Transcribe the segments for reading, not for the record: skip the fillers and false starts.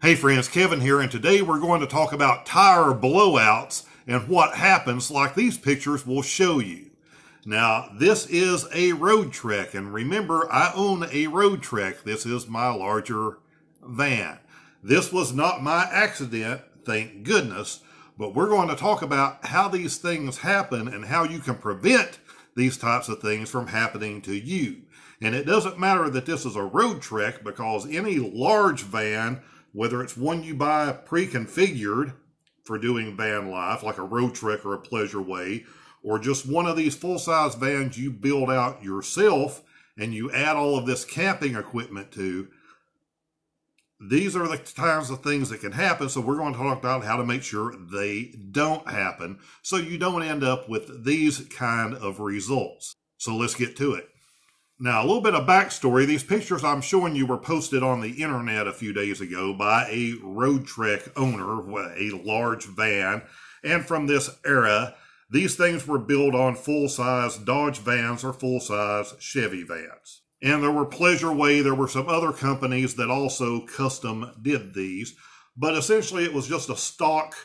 Hey friends, Kevin here, and today we're going to talk about tire blowouts and what happens like these pictures will show you. Now, this is a Roadtrek, and remember, I own a Roadtrek. This is my larger van. This was not my accident, thank goodness, but we're going to talk about how these things happen and how you can prevent these types of things from happening to you. And it doesn't matter that this is a Roadtrek, because any large van, whether it's one you buy pre-configured for doing van life, like a Roadtrek or a Pleasure Way, or just one of these full-size vans you build out yourself and you add all of this camping equipment to, these are the kinds of things that can happen. So we're going to talk about how to make sure they don't happen so you don't end up with these kind of results. So let's get to it. Now, a little bit of backstory. These pictures I'm showing you were posted on the internet a few days ago by a Roadtrek owner, a large van. And from this era, these things were built on full-size Dodge vans or full-size Chevy vans. And there were Pleasure Way, there were some other companies that also custom did these. But essentially it was just a stock,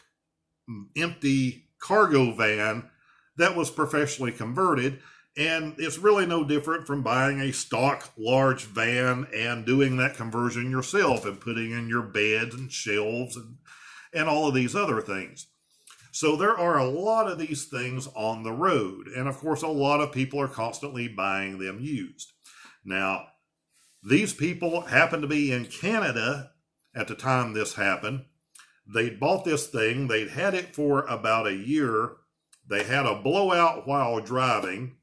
empty cargo van that was professionally converted. And it's really no different from buying a stock large van and doing that conversion yourself and putting in your beds and shelves and all of these other things. So there are a lot of these things on the road. And of course, a lot of people are constantly buying them used. Now, these people happen to be in Canada at the time this happened. They'd bought this thing. They'd had it for about a year. They had a blowout while driving.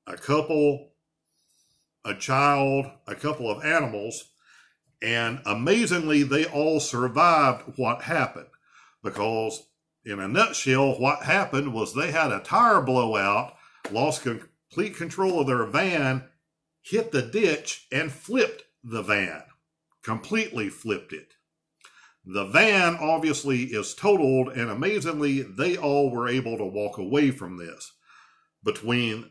A couple, a child, a couple of animals, and amazingly, they all survived what happened. Because, in a nutshell, what happened was they had a tire blowout, lost complete control of their van, hit the ditch, and flipped the van. Completely flipped it. The van obviously is totaled, and amazingly, they all were able to walk away from this. Between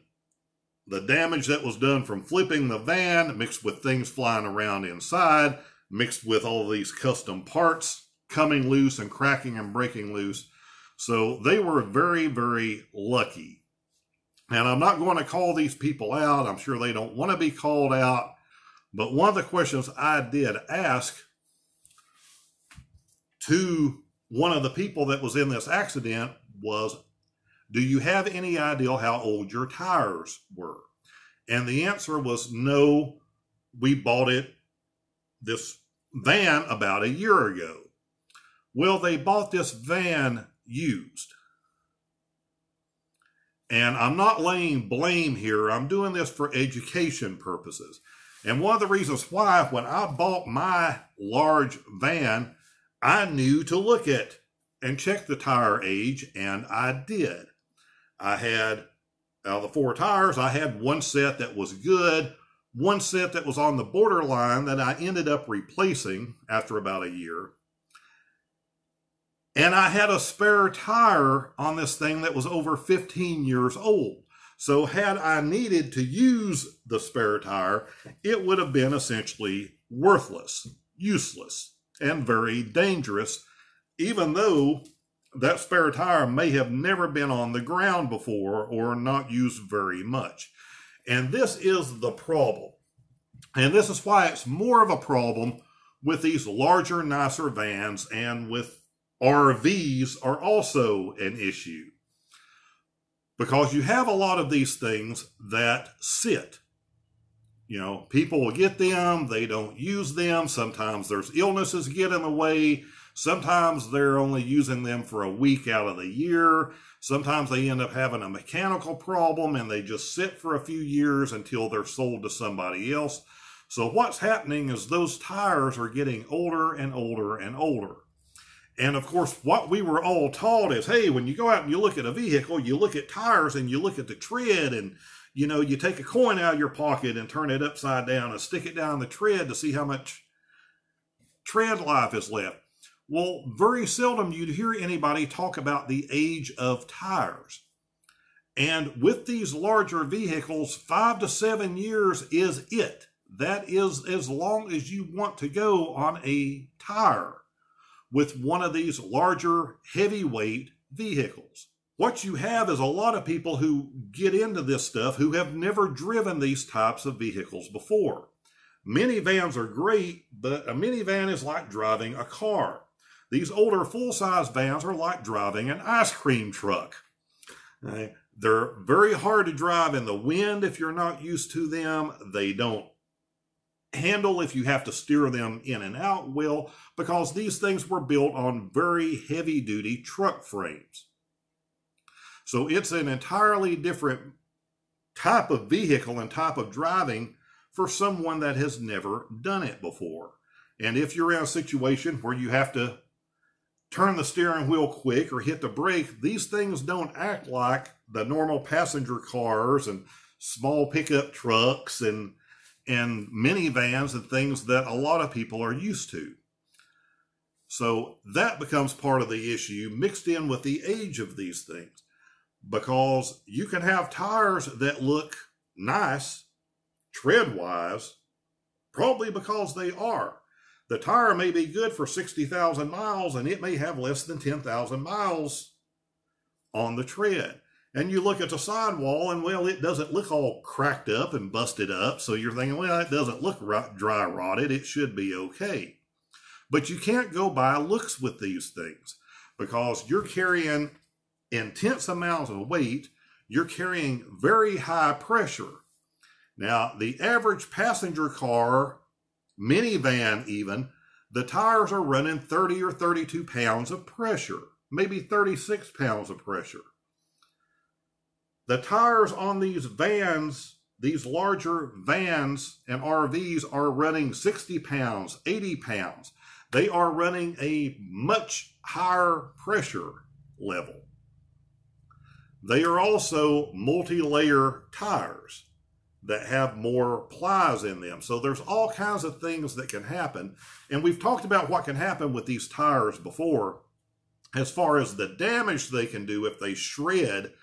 the damage that was done from flipping the van, mixed with things flying around inside, mixed with all of these custom parts coming loose and cracking and breaking loose. So they were very, very lucky. And I'm not going to call these people out. I'm sure they don't want to be called out. But one of the questions I did ask to one of the people that was in this accident was, do you have any idea how old your tires were? And the answer was no, we bought this van about a year ago. Well, they bought this van used. And I'm not laying blame here. I'm doing this for education purposes. And one of the reasons why, when I bought my large van, I knew to look at and check the tire age, and I did. I had, out of the 4 tires, I had one set that was good, one set that was on the borderline that I ended up replacing after about a year. And I had a spare tire on this thing that was over 15 years old. So had I needed to use the spare tire, it would have been essentially worthless, useless, and very dangerous, even though that spare tire may have never been on the ground before or not used very much. And this is the problem. And this is why it's more of a problem with these larger, nicer vans, and with RVs are also an issue. Because you have a lot of these things that sit. You know, people will get them, they don't use them. Sometimes there's illnesses get in the way. Sometimes they're only using them for a week out of the year. Sometimes they end up having a mechanical problem and they just sit for a few years until they're sold to somebody else. So what's happening is those tires are getting older and older and older. And of course, what we were all taught is, hey, when you go out and you look at a vehicle, you look at tires and you look at the tread, and you know, you take a coin out of your pocket and turn it upside down and stick it down the tread to see how much tread life is left. Well, very seldom you'd hear anybody talk about the age of tires. And with these larger vehicles, 5 to 7 years is it. That is as long as you want to go on a tire. with one of these larger heavyweight vehicles. What you have is a lot of people who get into this stuff who have never driven these types of vehicles before. Minivans are great, but a minivan is like driving a car. These older full-size vans are like driving an ice cream truck. They're very hard to drive in the wind if you're not used to them. They don't handle if you have to steer them in and out well, because these things were built on very heavy-duty truck frames. So it's an entirely different type of vehicle and type of driving for someone that has never done it before. And if you're in a situation where you have to turn the steering wheel quick or hit the brake, these things don't act like the normal passenger cars and small pickup trucks and minivans and things that a lot of people are used to. So that becomes part of the issue, mixed in with the age of these things. Because you can have tires that look nice, tread-wise, probably because they are. The tire may be good for 60,000 miles, and it may have less than 10,000 miles on the tread. And you look at the sidewall, and, well, it doesn't look all cracked up and busted up, so you're thinking, well, it doesn't look dry rotted, it should be okay. But you can't go by looks with these things, because you're carrying intense amounts of weight, you're carrying very high pressure. Now, the average passenger car, minivan even, the tires are running 30 or 32 pounds of pressure, maybe 36 pounds of pressure. The tires on these vans, these larger vans and RVs, are running 60 pounds, 80 pounds. They are running a much higher pressure level. They are also multi-layer tires that have more plies in them. So there's all kinds of things that can happen. And we've talked about what can happen with these tires before, as far as the damage they can do if they shred,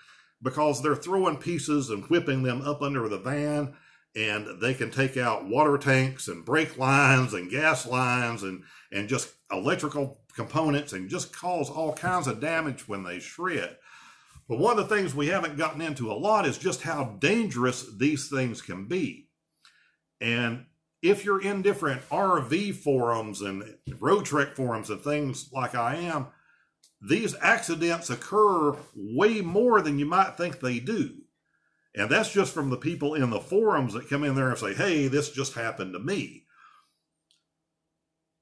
because they're throwing pieces and whipping them up under the van, and they can take out water tanks and brake lines and gas lines and just electrical components and just cause all kinds of damage when they shred. But one of the things we haven't gotten into a lot is just how dangerous these things can be. And if you're in different RV forums and Roadtrek forums and things like I am, these accidents occur way more than you might think they do. And that's just from the people in the forums that come in there and say, hey, this just happened to me.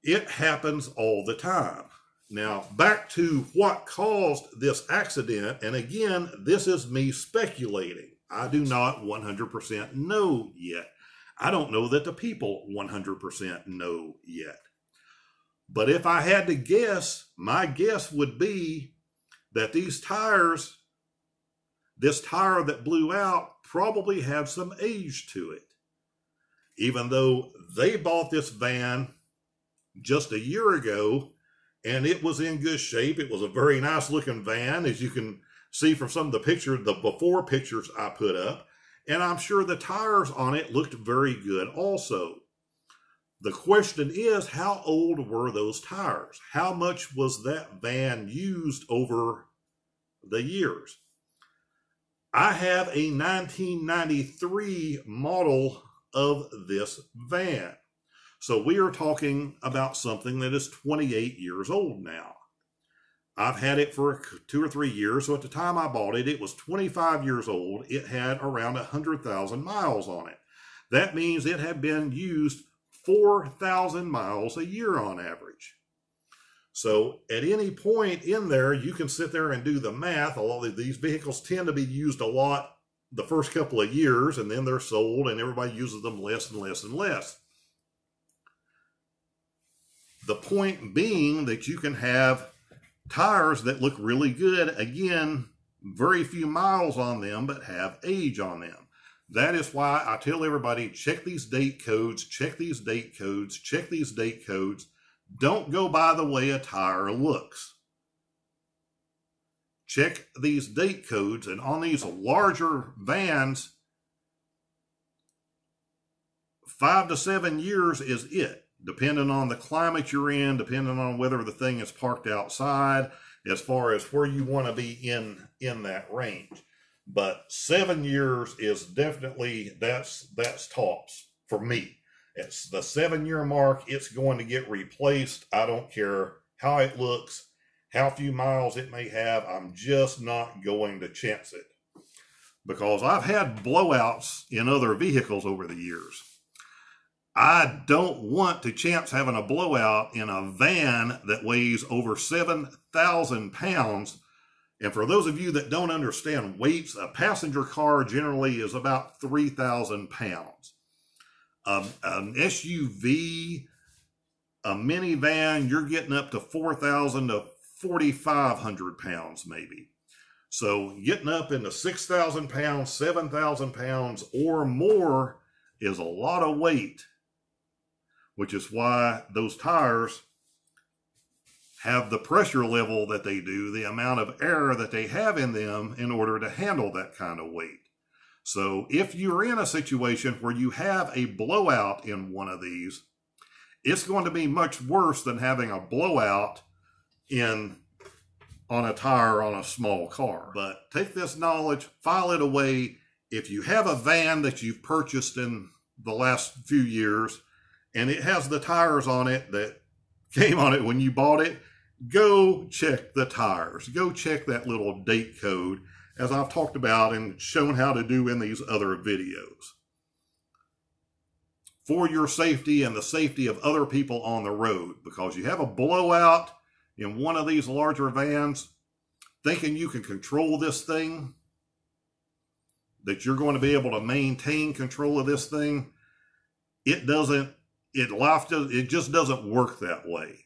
It happens all the time. Now, back to what caused this accident, and again, this is me speculating. I do not 100% know yet. I don't know that the people 100% know yet. But if I had to guess, my guess would be that these tires, this tire that blew out, probably had some age to it. Even though they bought this van just a year ago, and it was in good shape. It was a very nice looking van, as you can see from some of the pictures, the before pictures I put up. And I'm sure the tires on it looked very good also. The question is, how old were those tires? How much was that van used over the years? I have a 1993 model of this van. So we are talking about something that is 28 years old now. I've had it for 2 or 3 years. So at the time I bought it, it was 25 years old. It had around 100,000 miles on it. That means it had been used 4,000 miles a year on average. So at any point in there, you can sit there and do the math. Although these vehicles tend to be used a lot the first couple of years, and then they're sold and everybody uses them less and less and less. The point being that you can have tires that look really good, again, very few miles on them, but have age on them. That is why I tell everybody, check these date codes, check these date codes, check these date codes. Don't go by the way a tire looks. Check these date codes, and on these larger vans, 5 to 7 years is it. depending on the climate you're in, depending on whether the thing is parked outside, as far as where you want to be in that range. But 7 years is definitely, that's tops for me. It's the 7-year mark. It's going to get replaced. I don't care how it looks, how few miles it may have. I'm just not going to chance it, because I've had blowouts in other vehicles over the years. I don't want to chance having a blowout in a van that weighs over 7,000 pounds. And for those of you that don't understand weights, a passenger car generally is about 3,000 pounds. An SUV, a minivan, you're getting up to 4,000 to 4,500 pounds maybe. So getting up into 6,000 pounds, 7,000 pounds or more is a lot of weight, which is why those tires have the pressure level that they do, the amount of air that they have in them in order to handle that kind of weight. So if you're in a situation where you have a blowout in one of these, it's going to be much worse than having a blowout on a tire on a small car. But take this knowledge, file it away. If you have a van that you've purchased in the last few years and it has the tires on it that came on it when you bought it, go check the tires. Go check that little date code, as I've talked about and shown how to do in these other videos. For your safety and the safety of other people on the road, because you have a blowout in one of these larger vans, thinking you can control this thing, that you're going to be able to maintain control of this thing, it just doesn't work that way.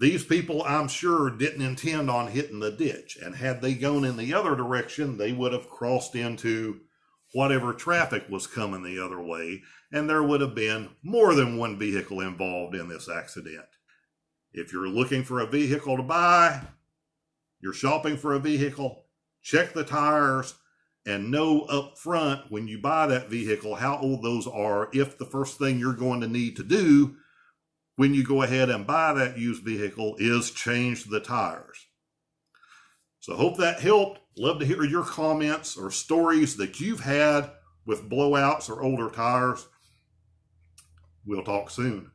These people, I'm sure, didn't intend on hitting the ditch, and had they gone in the other direction, they would have crossed into whatever traffic was coming the other way, and there would have been more than one vehicle involved in this accident. If you're looking for a vehicle to buy, you're shopping for a vehicle, check the tires and know up front when you buy that vehicle how old those are, if the first thing you're going to need to do when you go ahead and buy that used vehicle is change the tires. So hope that helped. Love to hear your comments or stories that you've had with blowouts or older tires. We'll talk soon.